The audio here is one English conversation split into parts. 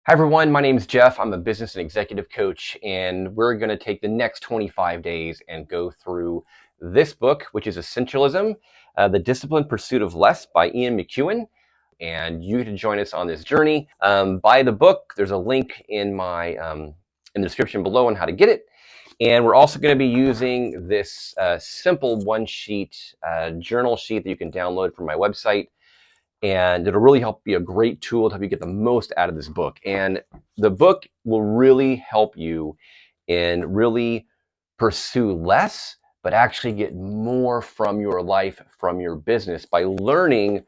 Hi everyone, my name is Jeff. I'm a business and executive coach, and we're going to take the next 25 days and go through this book, which is Essentialism, The Disciplined Pursuit of Less by Ian McEwan. And you can join us on this journey. Buy the book. There's a link in in the description below on how to get it. And we're also going to be using this simple one-sheet journal sheet that you can download from my website. And it'll really help be a great tool to help you get the most out of this book. And the book will really help you in really pursue less, but actually get more from your life, from your business by learning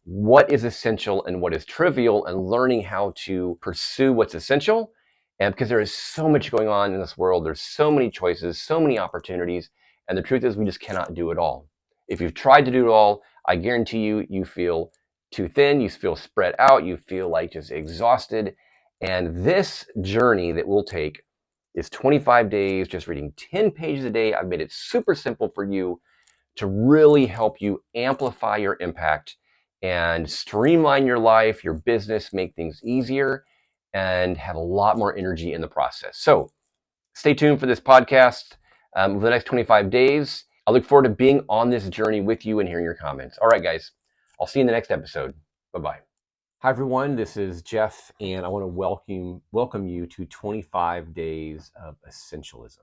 what is essential and what is trivial and learning how to pursue what's essential. And because there is so much going on in this world, there's so many choices, so many opportunities. And the truth is we just cannot do it all. If you've tried to do it all, I guarantee you, you feel too thin, you feel spread out, you feel like just exhausted. And this journey that we'll take is 25 days, just reading 10 pages a day. I've made it super simple for you to really help you amplify your impact and streamline your life, your business, make things easier, and have a lot more energy in the process. So stay tuned for this podcast over the next 25 days. I look forward to being on this journey with you and hearing your comments. All right, guys, I'll see you in the next episode. Bye-bye. Hi, everyone. This is Jeff, and I want to welcome you to 25 Days of Essentialism.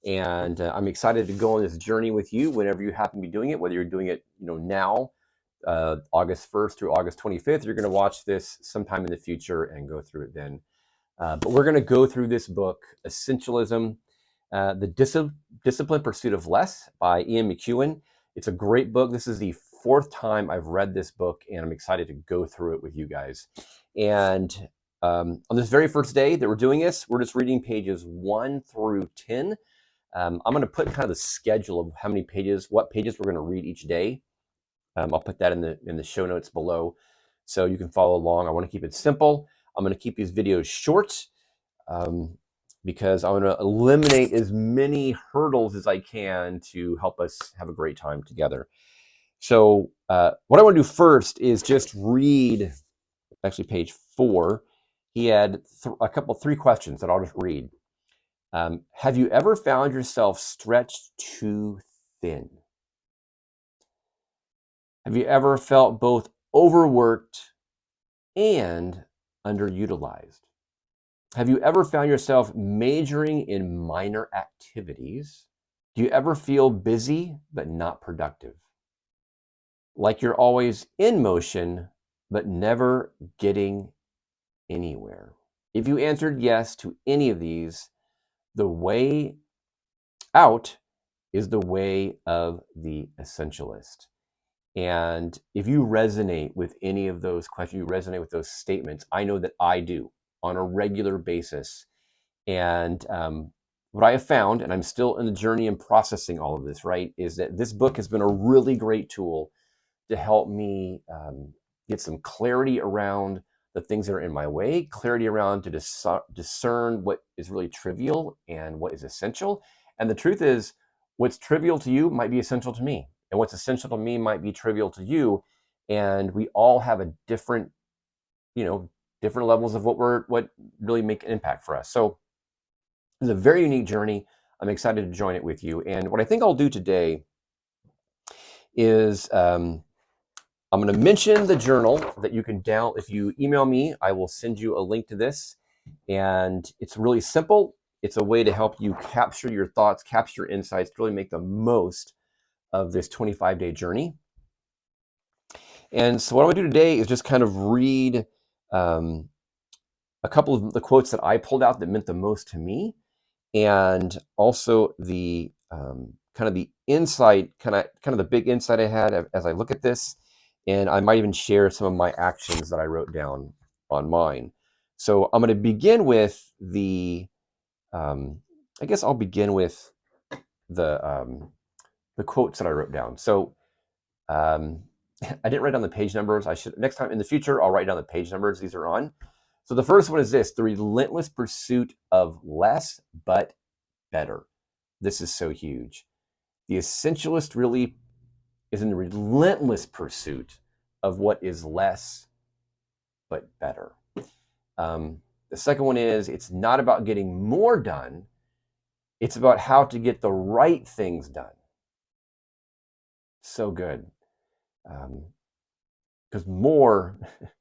And I'm excited to go on this journey with you whenever you happen to be doing it, whether you're doing it now, August 1st through August 25th. You're going to watch this sometime in the future and go through it then. But we're going to go through this book, Essentialism, The Disciplined Pursuit of Less by Ian McEwan. It's a great book. This is the fourth time I've read this book, and I'm excited to go through it with you guys. And on this very first day that we're doing this, we're just reading pages 1 through 10. I'm going to put kind of the schedule of how many pages, what pages we're going to read each day. I'll put that in the show notes below so you can follow along. I want to keep it simple. I'm going to keep these videos short because I want to eliminate as many hurdles as I can to help us have a great time together. So what I want to do first is just read, actually page 4. He had three questions that I'll just read. Have you ever found yourself stretched too thin? Have you ever felt both overworked and underutilized? Have you ever found yourself majoring in minor activities? Do you ever feel busy but not productive? Like you're always in motion but never getting anywhere? If you answered yes to any of these, the way out is the way of the essentialist. And if you resonate with any of those questions, you resonate with those statements, I know that I do on a regular basis. And what I have found, and I'm still in the journey and processing all of this, right, is that this book has been a really great tool to help me get some clarity around the things that are in my way, clarity around to discern what is really trivial and what is essential. And the truth is, what's trivial to you might be essential to me, and what's essential to me might be trivial to you. And we all have a different levels of what really make an impact for us. So it's a very unique journey. I'm excited to join it with you. And what I think I'll do today is I'm going to mention the journal that you can download. If you email me, I will send you a link to this. And it's really simple. It's a way to help you capture your thoughts, capture your insights, to really make the most of this 25-day journey. And so what I'm going to do today is just kind of read a couple of the quotes that I pulled out that meant the most to me, and also the kind of the insight, kind of the big insight I had as I look at this. And I might even share some of my actions that I wrote down on mine. So I'm going to begin with I guess I'll begin with the quotes that I wrote down. So I didn't write down the page numbers. I should, next time in the future, I'll write down the page numbers these are on. So the first one is this: the relentless pursuit of less but better. This is so huge. The essentialist really is in the relentless pursuit of what is less but better. The second one is it's not about getting more done. It's about how to get the right things done. So good. Because more,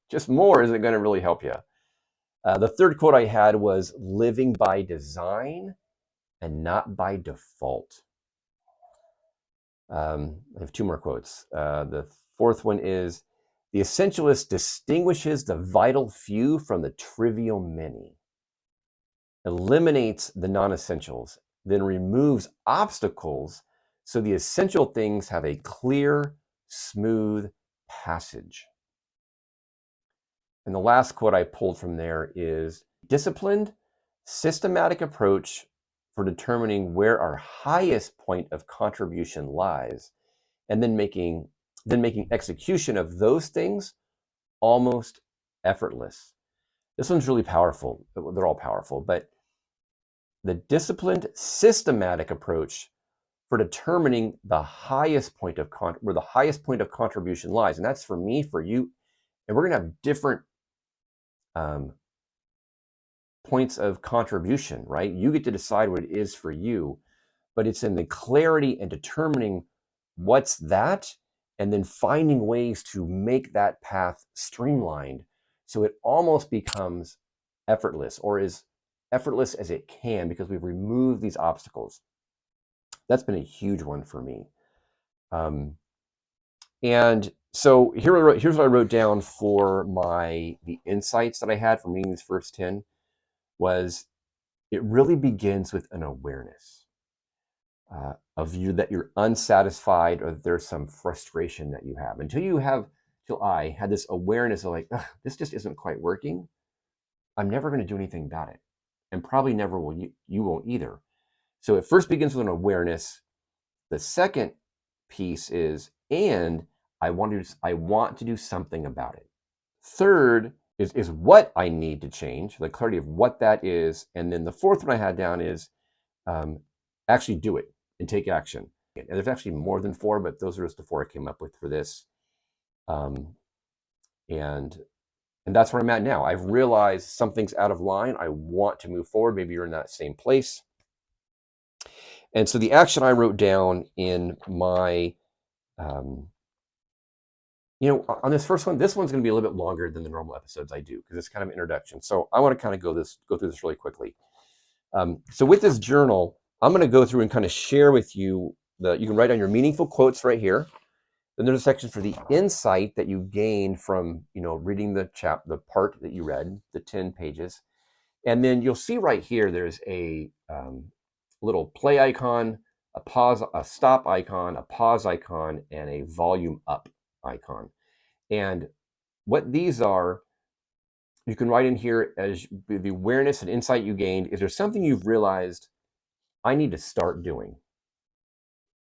just more isn't going to really help you. The third quote I had was living by design and not by default. I have two more quotes. The fourth one is the essentialist distinguishes the vital few from the trivial many, eliminates the non-essentials, then removes obstacles so the essential things have a clear, smooth passage. And the last quote I pulled from there is disciplined, systematic approach for determining where our highest point of contribution lies, and then making execution of those things almost effortless. This one's really powerful. They're all powerful, but the disciplined, systematic approach for determining the highest point of where the highest point of contribution lies, and that's for me, for you, and we're going to have different points of contribution, right? You get to decide what it is for you, but it's in the clarity and determining what's that, and then finding ways to make that path streamlined so it almost becomes effortless, or as effortless as it can, because we've removed these obstacles. That's been a huge one for me. And so here's what I wrote down for the insights that I had from reading these first 10 was it really begins with an awareness of you that you're unsatisfied, or that there's some frustration that you have. Until I had this awareness of like, this just isn't quite working, I'm never going to do anything about it. And probably never will you won't either. So it first begins with an awareness. The second piece is, and I want to do something about it. Third is what I need to change, the clarity of what that is. And then the fourth one I had down is actually do it and take action. And there's actually more than four, but those are just the four I came up with for this. And that's where I'm at now. I've realized something's out of line. I want to move forward. Maybe you're in that same place. And so the action I wrote down in my, on this first one, this one's going to be a little bit longer than the normal episodes I do because it's kind of an introduction. So I want to kind of go through this really quickly. So with this journal, I'm going to go through and kind of share with you you can write down your meaningful quotes right here. Then there's a section for the insight that you gained from, reading the part that you read, the 10 pages. And then you'll see right here, there's a little play icon, a stop icon, a pause icon, and a volume up icon. And what these are, you can write in here as the awareness and insight you gained. Is there something you've realized I need to start doing?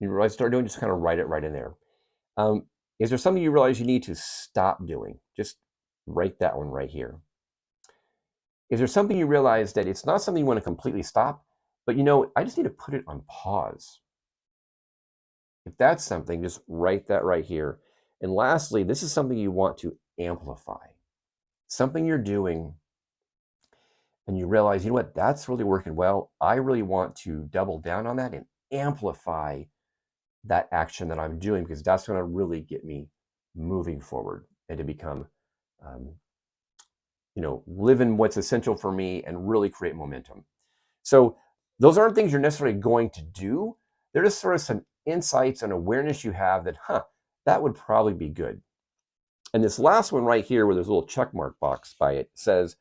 You realize start doing, just kind of write it right in there. Is there something you realize you need to stop doing? Just write that one right here. Is there something you realize that it's not something you want to completely stop, but I just need to put it on pause? If that's something, just write that right here. And lastly, this is something you want to amplify. Something you're doing and you realize, that's really working well. I really want to double down on that and amplify that action that I'm doing, because that's going to really get me moving forward and to become, live in what's essential for me and really create momentum. So those aren't things you're necessarily going to do. They're just sort of some insights and awareness you have that, that would probably be good. And this last one right here, where there's a little check mark box by it, says,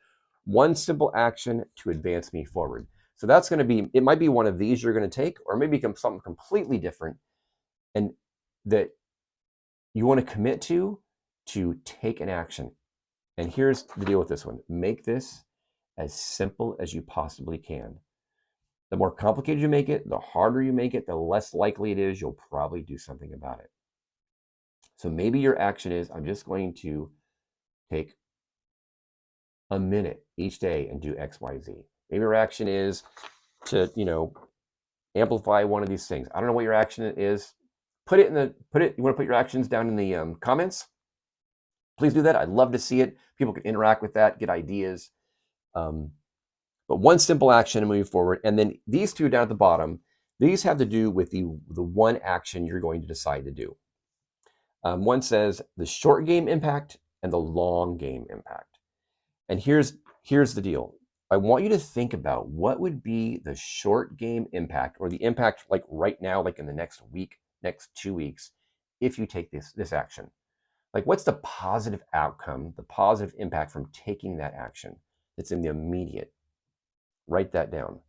one simple action to advance me forward. So that's going to be, it might be one of these you're going to take, or maybe something completely different, and that you want to commit to take an action. And here's the deal with this one. Make this as simple as you possibly can. The more complicated you make it, the harder you make it, the less likely it is you'll probably do something about it. So maybe your action is, I'm just going to take a minute each day and do X, Y, Z. Maybe your action is to, amplify one of these things. I don't know what your action is. You want to put your actions down in the comments? Please do that. I'd love to see it. People can interact with that, get ideas. But one simple action and move forward. And then these two down at the bottom, these have to do with the one action you're going to decide to do. One says the short game impact and the long game impact. And here's the deal. I want you to think about what would be the short game impact, or the impact like right now, like in the next week, next 2 weeks, if you take this action. Like, what's the positive outcome, the positive impact from taking that action that's in the immediate? Write that down.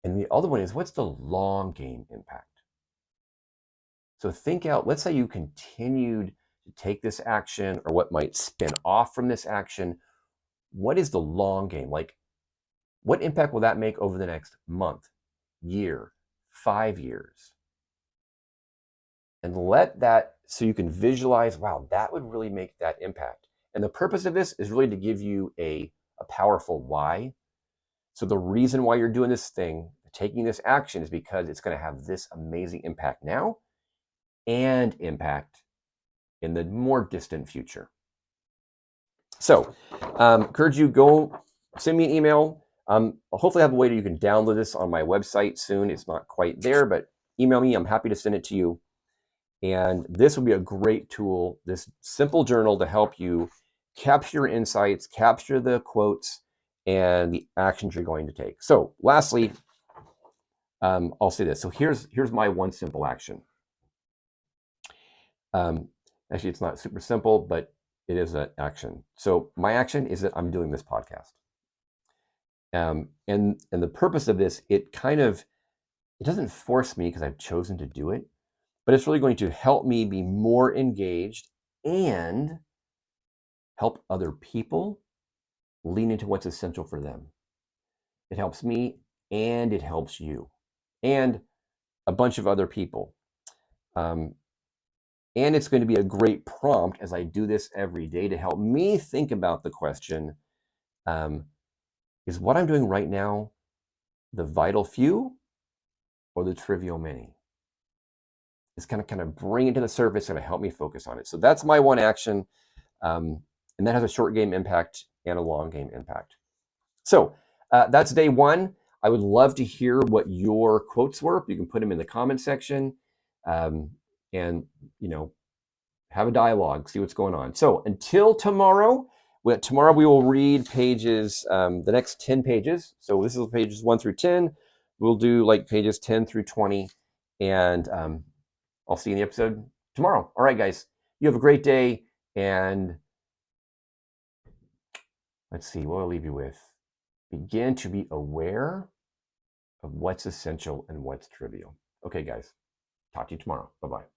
And the other one is, what's the long game impact? So think out, let's say you continued to take this action, or what might spin off from this action. What is the long game? Like, what impact will that make over the next month, year, 5 years? And let that, so you can visualize, wow, that would really make that impact. And the purpose of this is really to give you a powerful why. So the reason why you're doing this thing, taking this action, is because it's going to have this amazing impact now and impact in the more distant future. So encourage you, go send me an email. Hopefully I have a way that you can download this on my website soon. It's not quite there, but email me. I'm happy to send it to you. And this will be a great tool, this simple journal, to help you capture your insights, capture the quotes, and the actions you're going to take. So lastly, I'll say this. So here's my one simple action. Actually, it's not super simple, but it is an action. So my action is that I'm doing this podcast. And the purpose of this, it doesn't force me because I've chosen to do it, but it's really going to help me be more engaged and help other people lean into what's essential for them. It helps me and it helps you and a bunch of other people. And it's going to be a great prompt as I do this every day to help me think about the question, is what I'm doing right now the vital few or the trivial many? It's kind of bring it to the surface and help me focus on it. So that's my one action. And that has a short game impact and a long game impact. So that's day one. I would love to hear what your quotes were. You can put them in the comment section, and have a dialogue, see what's going on. So until tomorrow, tomorrow we will read pages, the next 10 pages. So this is pages 1 through 10. We'll do like pages 10 through 20, and I'll see you in the episode tomorrow. All right, guys, you have a great day, and let's see, what I'll leave you with. Begin to be aware of what's essential and what's trivial. Okay, guys, talk to you tomorrow. Bye-bye.